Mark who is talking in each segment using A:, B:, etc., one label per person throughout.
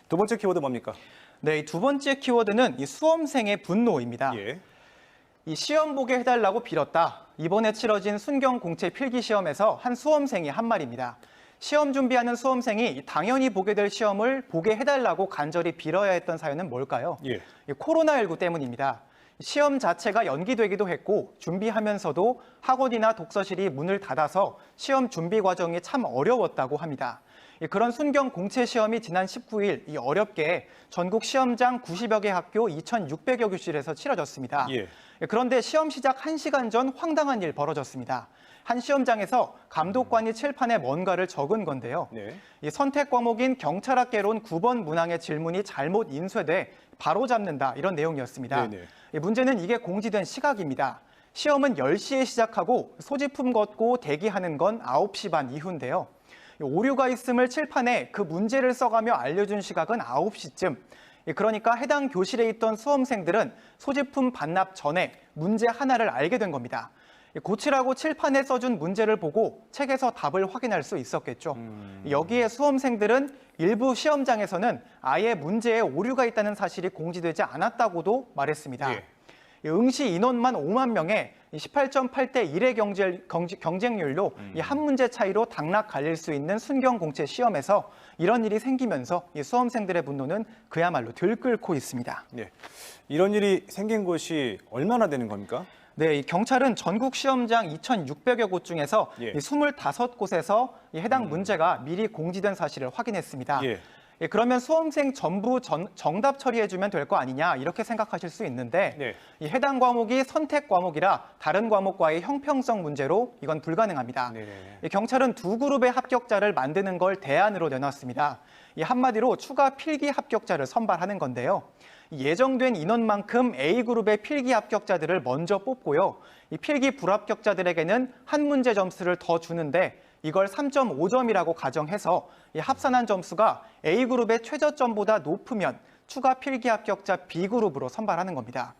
A: 두 번째 키워드 뭡니까?
B: 네, 두 번째 키워드는 이 수험생의 분노입니다.
A: 예.
B: 이 시험 보게 해달라고 빌었다. 이번에 치러진 순경 공채 필기 시험에서 한 수험생이 한 말입니다. 시험 준비하는 수험생이 당연히 보게 될 시험을 보게 해달라고 간절히 빌어야 했던 사연은 뭘까요?
A: 예.
B: 코로나19 때문입니다. 시험 자체가 연기되기도 했고 준비하면서도 학원이나 독서실이 문을 닫아서 시험 준비 과정이 참 어려웠다고 합니다. 그런 순경 공채 시험이 지난 19일 어렵게 전국 시험장 90여 개 학교 2,600여 교실에서 치러졌습니다.
A: 예.
B: 그런데 시험 시작 1시간 전 황당한 일 벌어졌습니다. 한 시험장에서 감독관이 칠판에 뭔가를 적은 건데요.
A: 네.
B: 이 선택 과목인 경찰학개론 9번 문항의 질문이 잘못 인쇄돼 바로잡는다 이런 내용이었습니다.
A: 네네.
B: 문제는 이게 공지된 시각입니다. 시험은 10시에 시작하고 소지품 걷고 대기하는 건 9시 반 이후인데요. 오류가 있음을 칠판에 그 문제를 써가며 알려준 시각은 9시쯤. 그러니까 해당 교실에 있던 수험생들은 소지품 반납 전에 문제 하나를 알게 된 겁니다. 고치라고 칠판에 써준 문제를 보고 책에서 답을 확인할 수 있었겠죠. 여기에 수험생들은 일부 시험장에서는 아예 문제에 오류가 있다는 사실이 공지되지 않았다고도 말했습니다.
A: 예.
B: 응시 인원만 5만 명에 18.8대 1의 경쟁률로 이 한 문제 차이로 당락 갈릴 수 있는 순경 공채 시험에서 이런 일이 생기면서 이 수험생들의 분노는 그야말로 들끓고 있습니다.
A: 네. 이런 일이 생긴 곳이 얼마나 되는 겁니까?
B: 네, 이 경찰은 전국 시험장 2,600여 곳 중에서
A: 예.
B: 25곳에서 이 해당 문제가 미리 공지된 사실을 확인했습니다.
A: 예.
B: 그러면 수험생 전부 정답 처리해주면 될 거 아니냐 이렇게 생각하실 수 있는데
A: 네.
B: 이 해당 과목이 선택 과목이라 다른 과목과의 형평성 문제로 이건 불가능합니다.
A: 네.
B: 경찰은 두 그룹의 합격자를 만드는 걸 대안으로 내놨습니다. 이 한마디로 추가 필기 합격자를 선발하는 건데요. 예정된 인원만큼 A그룹의 필기 합격자들을 먼저 뽑고요. 이 필기 불합격자들에게는 한 문제 점수를 더 주는데 이걸 3.5점이라고 가정해서 이 합산한 점수가 A그룹의 최저점보다 높으면 추가 필기 합격자 B그룹으로 선발하는 겁니다.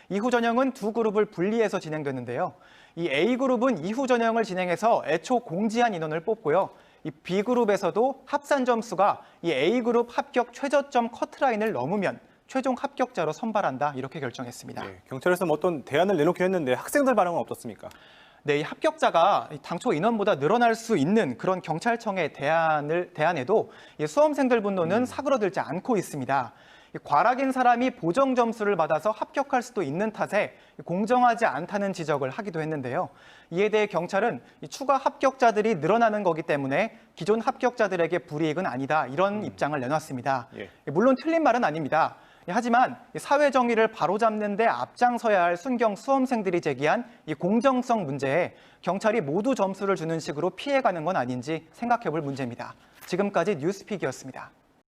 B: 이후 전형은 두 그룹을 분리해서 진행되는데요. 이 A그룹은 이후 전형을 진행해서 애초 공지한 인원을 뽑고요. 이 B그룹에서도 합산 점수가 이 A그룹 합격 최저점 커트라인을 넘으면 최종 합격자로 선발한다 이렇게 결정했습니다.
A: 네. 경찰에서 뭐 어떤 대안을 내놓긴 했는데 학생들 반응은 어떻습니까?
B: 네, 이 합격자가 당초 인원보다 늘어날 수 있는 그런 경찰청의 대안에도 이 수험생들 분노는 사그러들지 않고 있습니다. 과락인 사람이 보정 점수를 받아서 합격할 수도 있는 탓에 공정하지 않다는 지적을 하기도 했는데요. 이에 대해 경찰은 추가 합격자들이 늘어나는 거기 때문에 기존 합격자들에게 불이익은 아니다 이런 입장을 내놨습니다.
A: 예.
B: 물론 틀린 말은 아닙니다. 하지만 사회 정의를 바로잡는 데 앞장서야 할 순경 수험생들이 제기한 이 공정성 문제에 경찰이 모두 점수를 주는 식으로 피해가는 건 아닌지 생각해 볼 문제입니다. 지금까지 뉴스픽이었습니다.